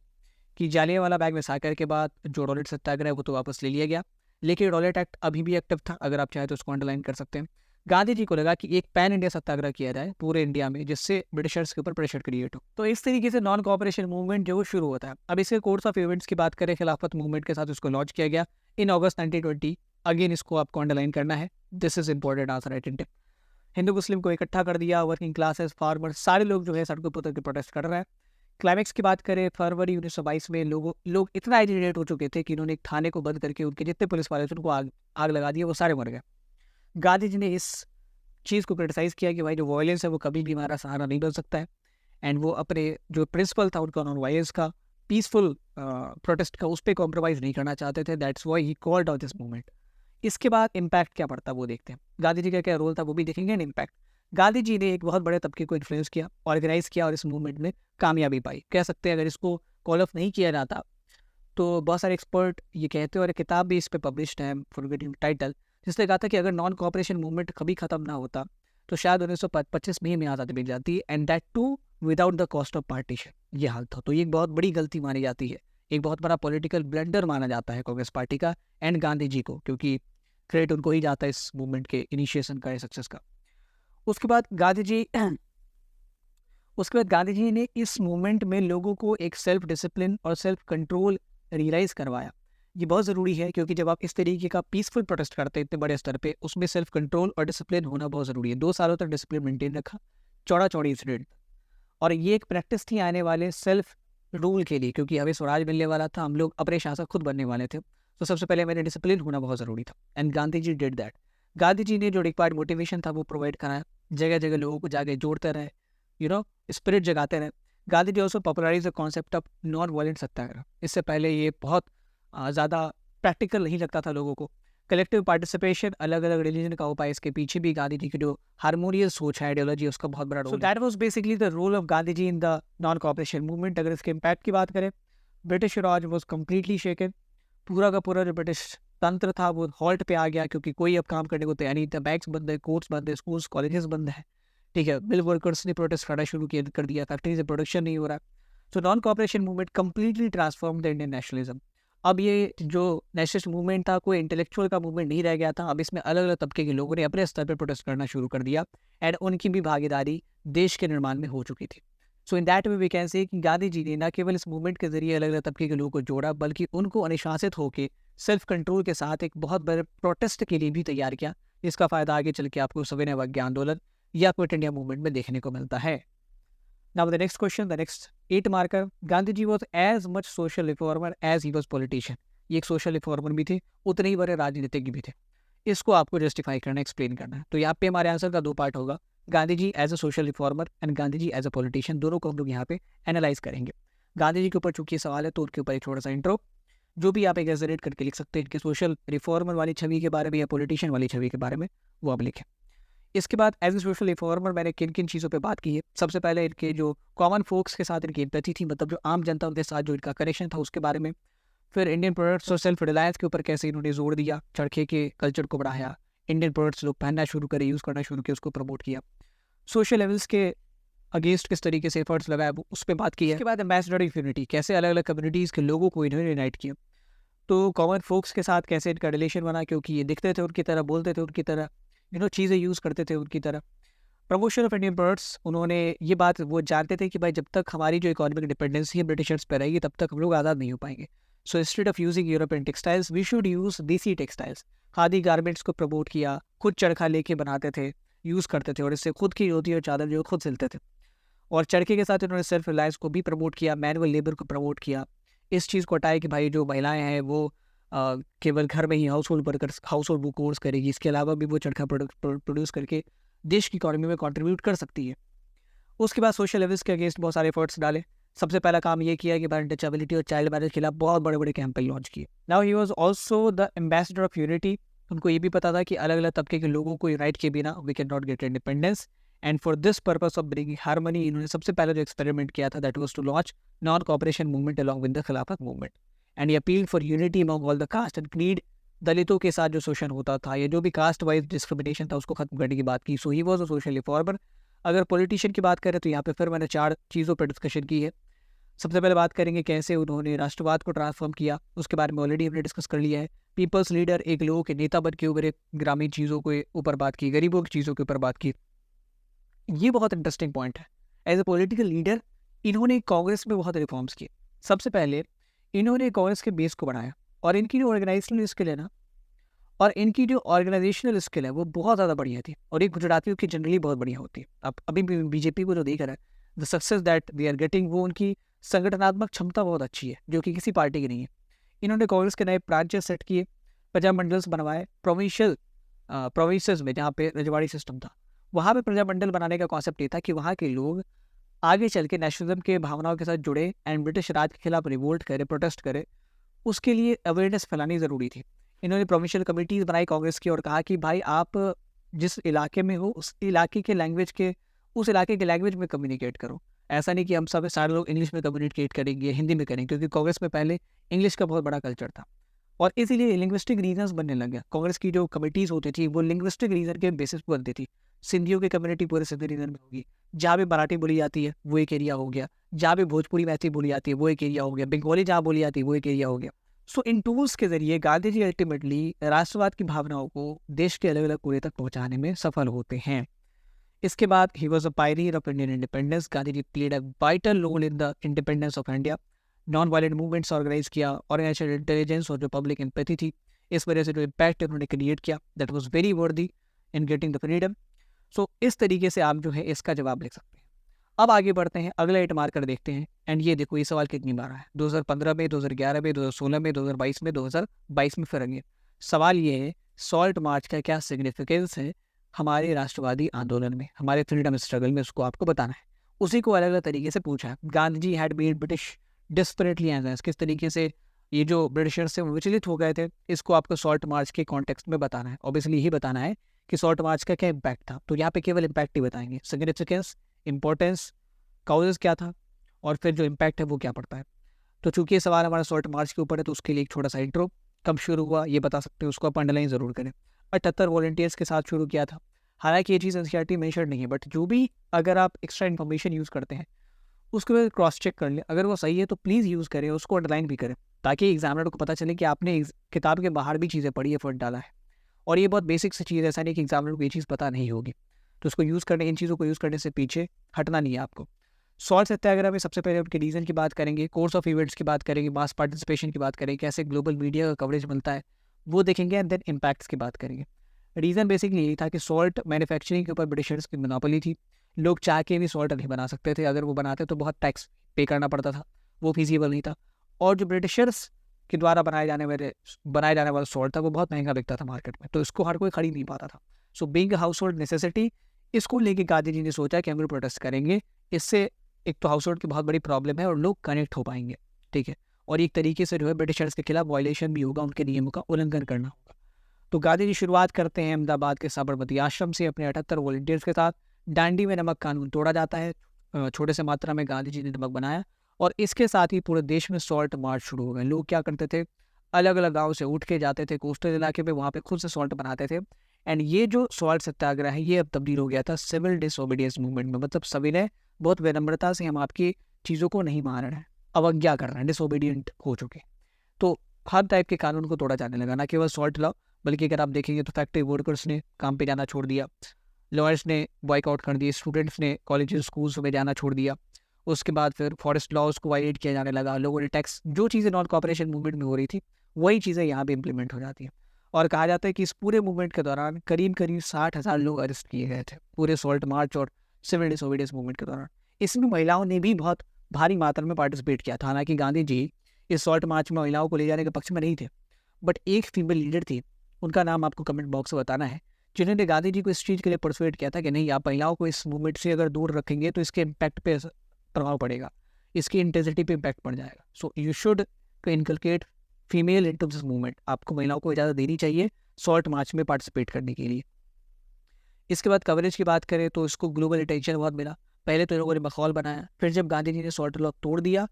कि जालियांवाला बाग मैसाकर के बाद जो रॉलेट सत्याग्रह है वो तो वापस ले लिया गया, लेकिन रॉलेट एक्ट अभी भी एक्टिव था, अगर आप चाहें तो उसको अंडरलाइन कर सकते हैं। गांधी जी को लगा कि एक पैन इंडिया सत्याग्रह किया जाए पूरे इंडिया में, जिससे ब्रिटिशर्स के ऊपर प्रेशर क्रिएट हो। तो इस तरीके से नॉन कॉपरेशन मूवमेंट जो शुरू होता है। अब इसके कोर्स ऑफ इवेंट्स की बात करें, खिलाफत मूवमेंट के साथ इसको लॉन्च किया गया इन अगस्त 1920। अगेन इसको आपको अंडरलाइन करना है, this is important answer identity. Hindu Muslim को इकट्ठा कर दिया, वर्किंग क्लासेस, फार्मर्स, सारे लोग जो है सड़कों पर उतर के प्रोटेस्ट कर रहे हैं। क्लाइमेक्स की बात करें, फरवरी 1922 में लोग इतना एजिटेट हो चुके थे कि इन्होंने एक थाने को बंद करके उनके जितने पुलिस वाले थे उनको आग लगा दिया, वो सारे मर गए। गांधी जी ने इस चीज़ को क्रिटिसाइज़ किया कि भाई जो वायलेंस है वो कभी भी हमारा सहारा नहीं बन सकता है, एंड वो अपने जो प्रिंसिपल था उनका नॉन वायलेंस का, पीसफुल प्रोटेस्ट का, उस पर कॉम्प्रोमाइज़ नहीं करना चाहते थे। That's why he called out this movement. इसके बाद इम्पैक्ट क्या पड़ता वो देखते हैं, गांधी जी का क्या रोल था वो भी देखेंगे। एंड इम्पैक्ट, गांधी जी ने एक बहुत बड़े तबके को इन्फ्लुएंस किया, ऑर्गेनाइज किया, और इस मूवमेंट में कामयाबी पाई। कह सकते हैं अगर इसको कॉल ऑफ नहीं किया जाता तो बहुत सारे एक्सपर्ट ये कहते हैं, और एक किताब भी इस पर पब्लिश्ड है, फॉरगेटिंग टाइटल, जिसने कहा था कि अगर नॉन कॉपरेशन मूवमेंट कभी ख़त्म ना होता तो शायद 1925 में ही में आज़ादी मिल जाती, and that too without the cost of partition. ये हाल था। तो ये एक बहुत बड़ी गलती मानी जाती है, एक बहुत बड़ा पॉलिटिकल ब्लंडर माना जाता है कांग्रेस पार्टी का एंड गांधी जी को, क्योंकि क्रेडिट उनको ही जाता है इस मूवमेंट के इनिशिएशन का, सक्सेस का। उसके बाद गांधी जी ने इस मूवमेंट में लोगों को एक सेल्फ डिसिप्लिन और सेल्फ कंट्रोल रियलाइज़ करवाया। ये बहुत ज़रूरी है, क्योंकि जब आप इस तरीके का पीसफुल प्रोटेस्ट करते हैं इतने बड़े स्तर पे, उसमें सेल्फ कंट्रोल और डिसिप्लिन होना बहुत ज़रूरी है। 2 सालों तक डिसिप्लिन मेंटेन रखा, चौड़ा चौड़ी इंसिडेंट, और ये एक प्रैक्टिस थी आने वाले सेल्फ रूल के लिए, क्योंकि हमें स्वराज मिलने वाला था, हम लोग अपने शासक खुद बनने वाले थे। तो सबसे पहले मेरे डिसिप्लिन होना बहुत ज़रूरी था, and Gandhi ji did that. Gandhi ji ने जो रिक्वायर्ड मोटिवेशन था वो प्रोवाइड कराया, जगह जगह लोगों को जाके जोड़ते रहे, स्पिरिट जगाते रहे। Gandhi ji also popularise the concept of non violent satyagraha. इससे पहले ये बहुत ज़्यादा प्रैक्टिकल नहीं लगता था लोगों को। कलेक्टिव पार्टिसिपेशन, अलग अलग रिलीजन का उपाय, इसके पीछे भी गांधी जी की जो हारमोनियस सोच है, आइडियोलॉजी, उसका बहुत बड़ा role. So that was basically the role of Gandhi ji in the non cooperation movement. अगर इसके इम्पैक्ट की बात करें, British Raj was completely shaken, पूरा का पूरा जो ब्रिटिश तंत्र था वो हॉल्ट पे आ गया, क्योंकि कोई अब काम करने को तैयार नहीं था। बैंक्स बंद है, कोर्ट्स बंद है, स्कूल्स कॉलेजेस बंद है, ठीक है। मिल वर्कर्स ने प्रोटेस्ट करना शुरू किया कर दिया, फैक्ट्री से प्रोडक्शन नहीं हो रहा। So non cooperation movement completely transform the Indian nationalism. अब ये जो नेशनलिस्ट मूवमेंट था कोई इंटेलेक्चुअल का मूवमेंट नहीं रह गया था, अब इसमें अलग अलग तबके के लोगों ने अपने स्तर पर प्रोटेस्ट करना शुरू कर दिया, एंड उनकी भी भागीदारी देश के निर्माण में हो चुकी थी। So in that way we can say कि गांधी जी ने न केवल इस मूवमेंट के जरिए अलग अलग तबके के लोगों को जोड़ा, बल्कि उनको अनुशासित होकर सेल्फ कंट्रोल के साथ एक बहुत बड़े प्रोटेस्ट के लिए भी तैयार किया, जिसका फायदा आगे चल के आपको सविनय अवज्ञा आंदोलन या क्विट इंडिया मूवमेंट में देखने को मिलता है। Now the next question, the next 8 marker, Gandhi ji was as much social reformer as he was politician. ये एक सोशल रिफॉर्मर भी थे, उतने ही बड़े राजनीतिज्ञ भी थे। इसको आपको जस्टिफाई करना, एक्सप्लेन करना है। तो यहाँ पे हमारे आंसर का 2 पार्ट होगा, Gandhi ji as a social reformer and Gandhi ji as a politician, दोनों को हम लोग यहाँ पे एनालाइज करेंगे। गांधी जी के ऊपर चूंकि सवाल है तो उनके ऊपर एक छोटा सा इंट्रो, जो भी आप एक्सरेट करके लिख सकते हैं इनके सोशल रिफॉर्मर वाली छवि के बारे में या पॉलिटिशियन वाली छवि के बारे में, वो आप लिखें। इसके बाद एज ए सोशल रिफॉर्मर मैंने किन किन चीज़ों पे बात की है। सबसे पहले इनके जो कॉमन फोक्स के साथ इनकी एम्पैथी थी, मतलब जो आम जनता उनके साथ जो इनका कनेक्शन था उसके बारे में। फिर इंडियन प्रोडक्ट्स और सेल्फ रिलायंस के ऊपर कैसे इन्होंने जोर दिया, चरखे के कल्चर को बढ़ाया, इंडियन प्रोडक्ट्स लोग पहनना शुरू करे, यूज़ करना शुरू किया, उसको प्रमोट किया। सोशल लेवल्स के अगेंस्ट किस तरीके से एफर्ट्स लगाया, उस पर बात की है। उसके बाद एम्बेसडर ऑफ यूनिटी, कैसे अलग अलग कम्युनिटीज़ के लोगों को इन्होंने यूनाइट किया। तो कॉमन फोक्स के साथ कैसे इनका रिलेशन बना, क्योंकि ये दिखते थे उनकी तरह, बोलते थे उनकी तरह, चीज़ें यूज़ करते थे उनकी तरह। प्रमोशन ऑफ इंडियन प्रोडक्ट्स, उन्होंने ये बात वो जानते थे कि भाई जब तक हमारी जो इकोनॉमिक डिपेंडेंसी है ब्रिटिशर्स पर रहेगी तब तक हम लोग आज़ाद नहीं हो पाएंगे। So instead of using European textiles we should use desi textiles. Khadi garments को प्रमोट किया, खुद चरखा लेके बनाते थे, यूज़ करते थे, और इससे खुद की धोती और चादर जो खुद सिलते थे। और चरखे के साथ इन्होंने सेल्फ रिलायंस को भी प्रमोट किया, मैनुअल लेबर को प्रमोट किया। इस चीज़ को हटाए कि भाई जो महिलाएं हैं वो केवल घर में ही household workers, household chores करेगी, इसके अलावा भी वो चरखा प्रोड्यूस करके देश की इकोनॉमी में कंट्रीब्यूट कर सकती है। उसके बाद सोशल लेवल्स के अगेंस्ट बहुत सारे एफर्ट्स डाले। सबसे पहला काम ये किया कि अनटचेबिलिटी और चाइल्ड मैरिज के खिलाफ बहुत बड़े बड़े कैंपेन लॉन्च किए। Now he was also the ambassador of unity. उनको ये भी पता था कि अलग अलग तबके के लोगों को यूनाइट किए बिना we can not get independence, and for this purpose of bringing harmony इन्होंने सबसे पहले जो एक्सपेरिमेंट किया था that was to launch non cooperation movement along with the Khilafat movement, and he appealed for unity among all the caste and creed. दलितों के साथ जो शोषण होता था या जो भी कास्ट वाइज डिस्क्रिमिनेशन था उसको खत्म करने की बात की। So he was a social reformer. अगर पॉलिटिशियन की बात करें तो यहाँ पे फिर मैंने 4 चीज़ों पर डिस्कशन की है। सबसे पहले बात करेंगे कैसे उन्होंने राष्ट्रवाद को ट्रांसफॉर्म किया, उसके बारे में ऑलरेडी हमने डिस्कस कर लिया है। पीपल्स लीडर, एक लोगों के नेता बन के उभरे, ग्रामीण चीज़ों के ऊपर बात की, गरीबों की चीज़ों के ऊपर बात की। ये बहुत इंटरेस्टिंग पॉइंट है। एज ए पॉलिटिकल लीडर इन्होंने कांग्रेस में बहुत रिफॉर्म्स किए। सबसे पहले इन्होंने कांग्रेस के बेस को बढ़ाया, और इनकी जो ऑर्गेनाइजेशनल स्किल है ना, और इनकी जो ऑर्गेनाइजेशनल स्किल है वो बहुत ज़्यादा बढ़िया थी, और ये गुजरातियों की जनरली बहुत बढ़िया होती है। अब अभी भी बीजेपी को जो देख रहा है, the success that they are getting, वो उनकी संगठनात्मक क्षमता बहुत अच्छी है जो कि किसी पार्टी की नहीं है। इन्होंने कांग्रेस के नए ब्रांचेस सेट किए, प्रजामंडल्स बनवाए, प्रोविंसेस में जहाँ पे रजवाड़ी सिस्टम था वहाँ पे प्रजामंडल बनाने का कॉन्सेप्ट ये था कि वहाँ के लोग आगे चल के नेशनलिज्म के भावनाओं के साथ जुड़े एंड ब्रिटिश राज के खिलाफ रिवोल्ट करे, प्रोटेस्ट करे। उसके लिए अवेयरनेस फैलानी ज़रूरी थी। इन्होंने प्रोविंशियल कमिटीज़ बनाई कांग्रेस की और कहा कि भाई आप जिस इलाके में हो उस इलाके के लैंग्वेज में कम्युनिकेट करो। ऐसा नहीं कि हम सब सारे लोग इंग्लिश में कम्युनिकेट करेंगे, हिंदी में करेंगे, क्योंकि कांग्रेस में पहले इंग्लिश का बहुत बड़ा कल्चर था, और इसीलिए लिंग्विस्टिक रीजन्स बनने लग गया। कांग्रेस की जो कमिटीज़ होती थी वो लिंग्विस्टिक रीजन के बेसिस पर बनती थी। सिंधियों की कम्युनिटी पूरे सिंधी रीजन में होगी, जहाँ भी मराठी बोली जाती है वो एक एरिया हो गया, जहाँ भी भोजपुरी मैथिली बोली जाती है वो एक एरिया हो गया, बंगाली जहाँ बोली जाती है वो एक एरिया हो गया। सो इन टूल्स के जरिए गांधी जी अल्टीमेटली राष्ट्रवाद की भावनाओं को देश के अलग अलग कोने तक पहुंचाने में सफल होते हैं। इसके बाद he was a pioneer of Indian independence. Gandhi ji played a vital role in the independence of India. Non violent movements organise किया, ऑर्गेनाइजेशन इंटेलिजेंस और जो पब्लिक एम्पैथी थी, इस वजह से जो इम्पैक्ट उन्होंने क्रिएट किया दैट वाज वेरी वर्दी इन गेटिंग द फ्रीडम। सो इस तरीके से आप जो है इसका जवाब लिख सकते हैं। अब आगे बढ़ते हैं, अगला 8 मार्कर देखते हैं। एंड ये देखो ये सवाल कितनी बार है, 2015 में, 2011 में, 2016 में, 2022 में, 2022 में, फिर आगे सवाल ये है सॉल्ट मार्च का क्या सिग्निफिकेंस है हमारे राष्ट्रवादी आंदोलन में, हमारे फ्रीडम स्ट्रगल में, उसको आपको बताना है। उसी को अलग अलग तरीके से पूछा है। Gandhi ji had been British desperately एंजाइज, किस तरीके से ये जो ब्रिटिशर्स से विचलित हो गए थे, इसको आपको सॉल्ट मार्च के कॉन्टेक्स्ट में बताना है। ऑब्वियसली यही बताना है कि सॉल्ट मार्च का क्या इम्पैक्ट था। तो यहाँ पे केवल इम्पैक्ट ही बताएंगे, सिग्निफिकेंस, इंपॉर्टेंस, काउजेस क्या था, और फिर जो इम्पैक्ट है वो क्या पड़ता है। तो चूंकि ये सवाल हमारा सॉल्ट मार्च के ऊपर है तो उसके लिए एक छोटा सा इंट्रो, कब शुरू हुआ ये बता सकते हैं, उसको आप अंडरलाइन ज़रूर करें। 78 वॉलंटियर्स के साथ शुरू किया था। हालांकि ये चीज़ एनसीईआरटी मेंशन नहीं है, बट जो भी अगर आप एक्स्ट्रा इन्फॉर्मेशन यूज़ करते हैं उसके बाद क्रॉस चेक कर लें, अगर वो सही है तो प्लीज़ यूज़ करें, उसको अंडरलाइन भी करें, ताकि एग्जामिनर को पता चले कि आपने किताब के बाहर भी चीज़ें पढ़ी, एफर्ट डाला है। और ये बहुत बेसिक सी चीज़, ऐसा नहीं कि एग्जामिनर को ये चीज़ पता नहीं होगी। तो उसको यूज़ करने, इन चीज़ों को यूज़ करने से पीछे हटना नहीं है आपको। सॉल्ट सत्याग्रह में सबसे पहले उनके रीज़न की बात करेंगे, कोर्स ऑफ इवेंट्स की बात करेंगे, मास पार्टिसिपेशन की बात करेंगे, कैसे ग्लोबल मीडिया का कवरेज मिलता है वो देखेंगे, एंड देन इम्पैक्ट्स की बात करेंगे। रीज़न बेसिकली यही था कि सॉल्ट मैन्युफैक्चरिंग के ऊपर ब्रिटिशर्स की मोनोपोली थी। लोग चाह के भी सॉल्ट नहीं बना सकते थे, अगर वो बनाते तो बहुत टैक्स पे करना पड़ता था, वो फिजिबल नहीं था। और जो ब्रिटिशर्स के द्वारा बनाए जाने वाला सॉल्ट था वो बहुत महंगा बिकता था मार्केट में, तो इसको हर कोई खरीद नहीं पाता था। So being house hold necessity, इसको लेके गांधी जी ने सोचा कि हम लोग प्रोटेस्ट करेंगे, इससे एक तो हाउस होल्ड की बहुत बड़ी प्रॉब्लम है और लोग कनेक्ट हो पाएंगे, ठीक है, और एक तरीके से जो है ब्रिटिशर्स के खिलाफ वायलेशन भी होगा, उनके नियमों का उल्लंघन करना होगा। तो गांधी जी शुरुआत करते हैं अहमदाबाद के साबरमती आश्रम से अपने 78 वॉलंटियर्स के साथ। दांडी में नमक कानून तोड़ा जाता है, छोटे से मात्रा में गांधी जी ने नमक बनाया, और इसके साथ ही पूरे देश में सॉल्ट मार्च शुरू हो गए। लोग क्या करते थे, अलग अलग गाँव से उठ के जाते थे कोस्टल इलाके में, वहाँ पे खुद से सॉल्ट बनाते थे। एंड ये जो सॉल्ट सत्याग्रह है ये अब तब्दील हो गया था सिविल डिसोबीडियंस मूवमेंट में, मतलब सभी ने बहुत विनम्रता से हम आपकी चीज़ों को नहीं मान रहे हैं, अवज्ञा कर रहे हैं, डिसोबीडियंट हो चुके। तो हर टाइप के कानून को तोड़ा जाने लगा, ना केवल सॉल्ट लॉ, बल्कि अगर आप देखेंगे तो फैक्ट्री वर्कर्स ने काम पे जाना छोड़ दिया, लॉयर्स ने बॉयकआउट कर दिए, स्टूडेंट्स ने कॉलेज स्कूल्स में जाना छोड़ दिया। उसके बाद फिर फॉरेस्ट लॉज को वायलेट किया जाने लगा, लोगों ने टैक्स, जो चीज़ें नॉन कॉपरेशन मूवमेंट में हो रही थी वही चीज़ें यहाँ पे इम्प्लीमेंट हो जाती हैं। और कहा जाता है कि इस पूरे मूवमेंट के दौरान करीब करीब 60,000 लोग अरेस्ट किए गए थे, पूरे सॉल्ट मार्च और सिविल डिसोबीडियंस मूवमेंट के दौरान। इसमें महिलाओं ने भी बहुत भारी मात्रा में पार्टिसिपेट किया था। हालांकि गांधी जी इस सॉल्ट मार्च में महिलाओं को ले जाने के पक्ष में नहीं थे, बट एक फीमेल लीडर थी, उनका नाम आपको कमेंट बॉक्स में बताना है, जिन्होंने गांधी जी को इस चीज़ के लिए परसुएट किया था कि नहीं, आप महिलाओं को इस मूवमेंट से अगर दूर रखेंगे तो इसके इम्पैक्ट पे प्रभाव पड़ेगा, इसकी इंटेंसिटी पे इम्पैक्ट पड़ जाएगा। So you should inculcate female into this movement, आपको महिलाओं को इजाज़त देनी चाहिए सॉल्ट मार्च में पार्टिसिपेट करने के लिए। इसके बाद कवरेज की बात करें तो इसको ग्लोबल अटेंशन बहुत मिला। पहले तो लोगों ने मखौल बनाया, फिर जब गांधी जी ने सॉल्ट लॉ तोड़ दिया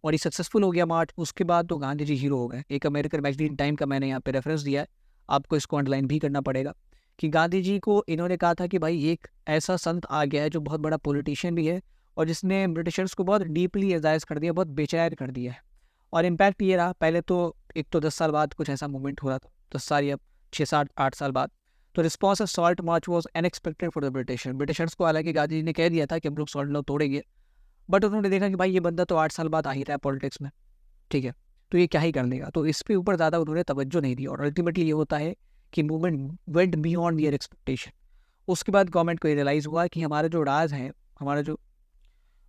और ये सक्सेसफुल हो गया मार्च, उसके बाद तो गांधी जी हीरो हो गए। एक अमेरिकन मैगजीन टाइम का मैंने यहाँ पे रेफरेंस दिया है, आपको इसको अंडरलाइन भी करना पड़ेगा, कि गांधी जी को इन्होंने कहा था कि भाई एक ऐसा संत आ गया है जो बहुत बड़ा पॉलिटिशियन भी है और जिसने ब्रिटिशर्स को बहुत डीपली एजाइज कर दिया, बहुत बेचैन कर दिया है। और इम्पैक्ट ये रहा, पहले तो एक तो 10 साल बाद कुछ ऐसा मूवमेंट हो रहा था, 10 साल या 6-7-8 साल बाद, तो response of salt march was unexpected for the Britishers को। हालांकि गांधी जी ने कह दिया था कि हम लोग सॉल्ट लॉ तोड़ेंगे, बट उन्होंने देखा कि भाई ये बंदा तो 8 साल बाद आ ही रहा है पॉलिटिक्स में, ठीक है, तो ये क्या ही कर देगा, तो इस पे ऊपर ज़्यादा उन्होंने तवज्जो नहीं दी, और अल्टीमेटली ये होता है कि मूवमेंट वेंट बियॉन्ड दियर एक्सपेक्टेशन। उसके बाद गवर्नमेंट को ये रियलाइज़ हुआ कि हमारा जो राज है, हमारा जो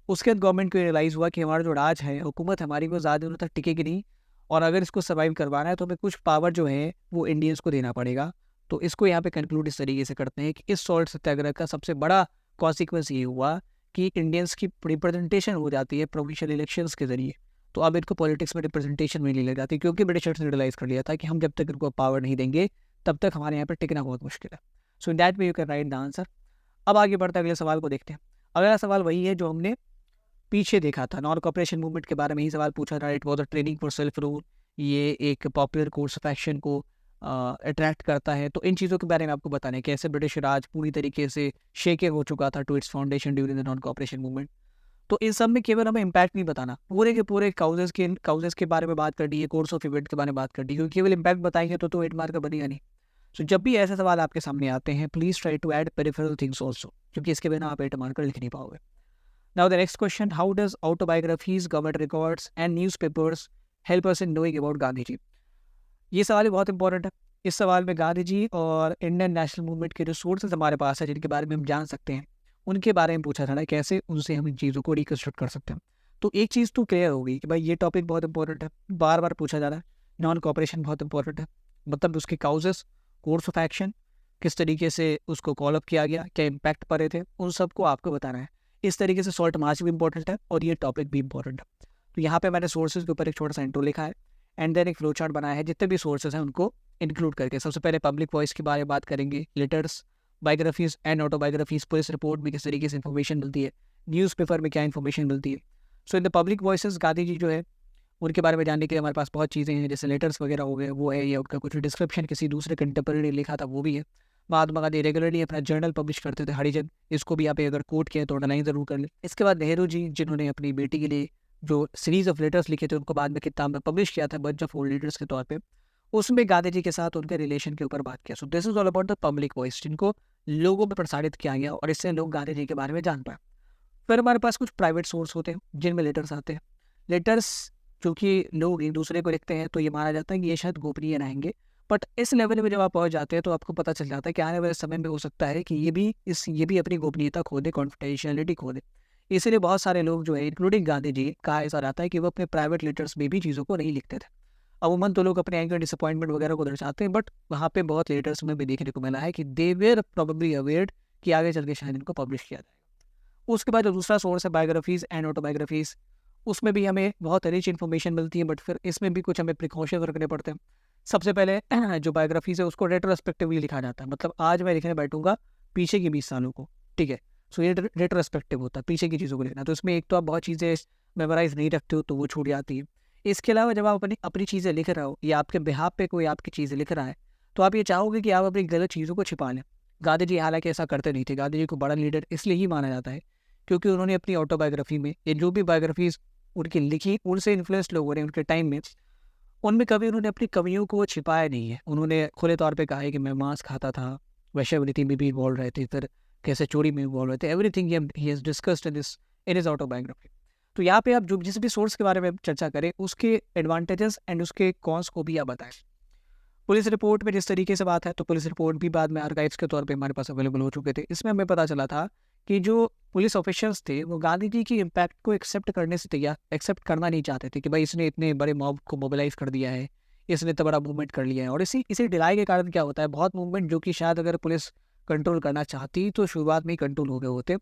उसके बाद गवर्नमेंट को ये रियलाइज़ हुआ कि हमारा जो राज है, हुकूमत हमारी, वो ज़्यादा दिनों तक टिकेगी नहीं, और अगर इसको सर्वाइव करवाना है तो हमें कुछ पावर जो है वो इंडियंस को देना पड़ेगा। तो इसको यहाँ पे कंक्लूड इस तरीके से करते हैं कि इस सॉल्ट सत्याग्रह का सबसे बड़ा कॉन्सिक्वेंस ये हुआ कि इंडियंस की रिप्रेजेंटेशन हो जाती है प्रोविंशियल इलेक्शंस के जरिए। तो अब इनको पॉलिटिक्स में रिप्रेजेंटेशन मिलने लग जाती है, क्योंकि ब्रिटिशर्स ने रियलाइज़ कर लिया था कि हम जब तक इनको पावर नहीं देंगे तब तक हमारे यहाँ पर टिकना बहुत मुश्किल है। So in that way you can write the answer. अब आगे बढ़ते अगले सवाल को देखते हैं। अगला सवाल वही है जो हमने पीछे देखा था, नॉन कॉपरेशन मूवमेंट के बारे में ही सवाल पूछा था। It was a training for self rule, ये एक पॉपुलर कोर्स ऑफ एक्शन को अट्रैक्ट करता है। तो इन चीज़ों के बारे में आपको बताना है कैसे ब्रिटिश राज पूरी तरीके से शेके हो चुका था to its foundation during the non cooperation movement. तो इन सब में केवल हमें इम्पैक्ट नहीं बताना, पूरे के पूरे काउजेस के बारे में बात कर दी है, कोर्स ऑफ इवेंट के बारे में बात कर दी, क्योंकि केवल इम्पैक्ट बताएंगे तो 8 मार्क का बनेगा नहीं। सो जब भी ऐसे सवाल आपके सामने आते हैं, please try to add peripheral things also, क्योंकि इसके बिना आप 8 मार्क लिख नहीं पाओगे। Now the next question, how does autobiographies, government records and newspapers help us in knowing about Gandhi ji? ये सवाल भी बहुत इंपॉर्टेंट है। इस सवाल में गांधी जी और इंडियन नेशनल मूवमेंट के जो सोर्सेज हमारे पास है, जिनके बारे में हम जान सकते हैं, उनके बारे में पूछा था ना, कैसे उनसे हम इन चीज़ों को रिकन्स्ट्रक्ट कर सकते हैं। तो एक चीज़ तो क्लियर होगी कि भाई ये टॉपिक बहुत इंपॉर्टेंट है, बार बार पूछा जा रहा है। नॉन कॉपरेशन बहुत इंपॉर्टेंट है, मतलब उसके काउजेस, कोर्स ऑफ एक्शन, किस तरीके से उसको कॉल अप किया गया, क्या इम्पैक्ट पड़े थे, उन सबको आपको बताना है। इस तरीके से सॉल्ट मार्च भी इंपॉर्टेंट है और ये टॉपिक भी इंपॉर्टेंट है। तो यहाँ पे मैंने सोर्सेज के ऊपर एक छोटा सा इंट्रो लिखा है, एंड देन एक फ्लो चार्ट बनाया है जितने भी सोर्सेज हैं उनको इंक्लूड करके। सबसे पहले पब्लिक वॉइस के बारे में बात करेंगे, letters, biographies and autobiographies, police report में किस तरीके से इन्फॉर्मेशन मिलती है, न्यूज़पेपर में क्या इन्फॉर्मेशन मिलती है। So in the public voices Gandhi ji जो है उनके बारे में जानने के लिए हमारे पास बहुत चीज़ें हैं, जैसे लेटर्स वगैरह हो गए, वो है, या उनका कुछ डिस्क्रिप्शन किसी दूसरे कंटेम्पररी ने लिखा था वो भी है। महात्मा गांधी रेगुलरली अपना जर्नल पब्लिश करते थे, हरिजन, इसको भी यहाँ पे अगर कोट किया तो अंडरलाइन ज़रूर कर ले। इसके बाद नेहरू जी, जिन्होंने अपनी बेटी के लिए जो सीरीज ऑफ लेटर्स लिखे थे उनको बाद में किताब में पब्लिश किया था बंच ऑफ ओल्ड लीडर्स के तौर पे, उसमें गांधी जी के साथ उनके रिलेशन के ऊपर बात किया। So this is all about the public voice, जिनको लोगों में प्रसारित किया गया और इससे लोग गांधी जी के बारे में जान पाए। फिर हमारे पास कुछ प्राइवेट सोर्स होते हैं जिनमें लेटर्स आते हैं। लेटर्स जो कि लोग एक दूसरे को लिखते हैं तो ये माना जाता है कि ये शायद गोपनीय रहेंगे, बट इस लेवल में जब आप पहुंच जाते हैं तो आपको पता चल जाता है कि आने वाले समय में हो सकता है कि ये भी अपनी गोपनीयता खो दे, कॉन्फिडेंशियलिटी खो दे। इसीलिए बहुत सारे लोग जो है, इंक्लूडिंग गांधी जी, कहा ऐसा रहता है कि वो अपने प्राइवेट लेटर्स में भी चीज़ों को नहीं लिखते थे। अमूमन तो लोग अपने एंगर, डिसअपॉइंटमेंट वगैरह को दर्शाते हैं, बट वहाँ पे बहुत लेटर्स में भी देखने को मिला है कि दे वेर प्रोबेबली अवेयर कि आगे चल के शायद इनको पब्लिश किया जाएगा। उसके बाद जो दूसरा सोर्स है बायोग्राफीज़ एंड ऑटोबायोग्राफीज़, उसमें भी हमें बहुत रिच इन्फॉर्मेशन मिलती है, बट फिर इसमें भी कुछ हमें प्रिकॉशन रखने पड़ते हैं। सबसे पहले जो बायोग्राफीज़ है उसको रेट्रोस्पेक्टिवली लिखा जाता है, मतलब आज मैं लिखने बैठूंगा पीछे के 20 सालों को, ठीक है। सो ये रेट्रोस्पेक्टिव होता है, पीछे की चीज़ों को लिखना। तो इसमें एक तो आप बहुत चीज़ें मेमोराइज नहीं रखते हो तो वो छूट जाती है। इसके अलावा जब आप अपनी अपनी चीज़ें लिख रहे हो या आपके बिहाफ पे कोई आपकी चीज़ें लिख रहा है, तो आप ये चाहोगे कि आप अपनी गलत चीज़ों को छिपा लें। गांधी जी हालांकि ऐसा करते नहीं थे। गांधी जी को बड़ा लीडर इसलिए ही माना जाता है क्योंकि उन्होंने अपनी ऑटोबायोग्राफी में, ये जो भी बायोग्राफीज उनकी लिखी, उनसे इन्फ्लुएंस लोगों ने उनके टाइम में, उनमें कभी उन्होंने अपनी कमियों को छिपाया नहीं है। उन्होंने खुले तौर पे कहा है कि मैं मांस खाता था, वैश्यवृत्ति में भी इन्वॉल्व रहे थे, फिर कैसे चोरी में इन्वॉल्व रहे थे, everything he has discussed in his autobiography. तो यहाँ पे आप जो जिस भी सोर्स के बारे में चर्चा करें उसके एडवांटेजेस एंड उसके कॉन्स को भी आप बताएं। पुलिस रिपोर्ट में जिस तरीके से बात है, तो पुलिस रिपोर्ट भी बाद में आर्काइव्स के तौर पे हमारे पास अवेलेबल हो चुके थे। इसमें हमें पता चला था कि जो पुलिस ऑफिशियल्स थे वो गांधी जी की इम्पैक्ट को एक्सेप्ट करना नहीं चाहते थे कि भाई इसने इतने बड़े मॉब को मोबिलाइज कर दिया है, इसने इतना बड़ा मूवमेंट कर लिया है। और इसी डिलाई के कारण क्या होता है, बहुत मूवमेंट जो कि शायद अगर पुलिस कंट्रोल करना चाहती तो शुरुआत में ही कंट्रोल हो गए होते,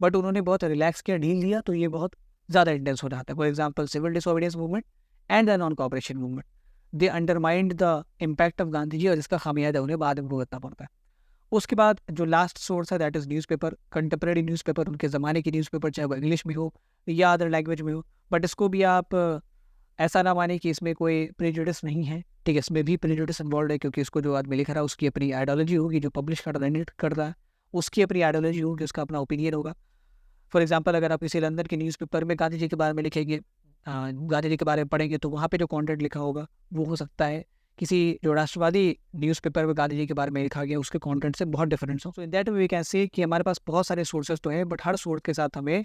बट उन्होंने बहुत रिलैक्स किया, ढील दिया, तो ये बहुत ज़्यादा इंटेंस हो जाता है। For example civil disobedience movement and the non cooperation movement, they undermined the impact of Gandhi ji, और इसका खामियाजा उन्हें बाद में भुगतना पड़ता है। उसके बाद जो लास्ट सोर्स है that is newspaper, contemporary newspaper, उनके ज़माने की न्यूज़पेपर, चाहे वो इंग्लिश में हो या अदर लैंग्वेज में हो। बट इसको भी आप ऐसा ना माने कि इसमें कोई प्रेजुडिस नहीं है, ठीक है, इसमें भी प्रेजुडिस इन्वॉल्व है, क्योंकि इसको जो आदमी लिख रहा है उसकी अपनी आइडियोलॉजी होगी, जो पब्लिश कर रहा है उसकी अपनी आइडियोलॉजी होगी, उसका अपना ओपिनियन होगा। फॉर एग्जांपल अगर आप किसी लंदन के न्यूज़पेपर में गांधी जी के बारे में लिखेंगे, गांधी जी के बारे में पढ़ेंगे, तो वहाँ पे जो कंटेंट लिखा होगा वो हो सकता है किसी जो राष्ट्रवादी न्यूज़पेपर में गांधी जी के बारे में लिखा गया उसके कंटेंट से बहुत डिफरेंस हो। So in that way we can say कि हमारे पास बहुत सारे सोर्सेज तो हैं, बट हर सोर्स के साथ हमें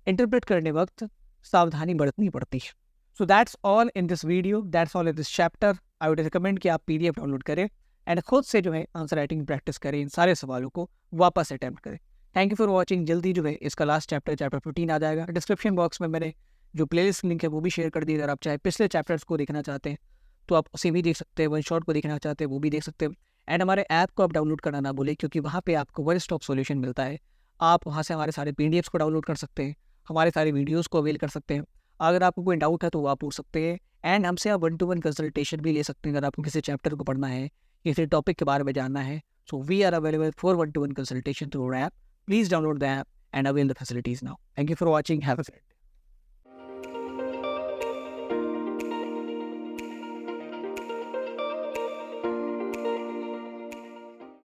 इंटरप्रेट करने वक्त सावधानी बरतनी पड़ती है। सो that's all in this video, that's all in this chapter. I would recommend कि आप PDF डाउनलोड करें एंड खुद से जो है आंसर राइटिंग प्रैक्टिस करें, इन सारे सवालों को वापस अटैम्प्ट करें। Thank you for watching. जल्दी जो है इसका लास्ट चैप्टर 15 आ जाएगा। डिस्क्रिप्शन बॉक्स में मैंने जो प्लेलिस्ट लिंक है वो भी शेयर कर दी। अगर आप चाहे पिछले चैप्टर्स को देखना चाहते हैं तो आप उसे भी देख सकते हैं, वन शॉट को देखना चाहते हैं वो भी देख सकते हैं। एंड हमारे ऐप को आप डाउनलोड करना ना भूलें, क्योंकि वहाँ पे आपको वन स्टॉप सॉल्यूशन मिलता है। आप वहाँ से हमारे सारे PDFs को डाउनलोड कर सकते हैं, हमारे सारे वीडियोस को अवेल कर सकते हैं। अगर आपको कोई डाउट है तो वो आप पूछ सकते हैं, एंड हमसे आप 1-to-1 कंसल्टेशन भी ले सकते हैं अगर आपको किसी चैप्टर को पढ़ना है, किसी टॉपिक के बारे में जानना है। So we are available for 1-to-1 consultation through our app. Please download the app and avail the facilities now. Thank you for watching. Have a great day.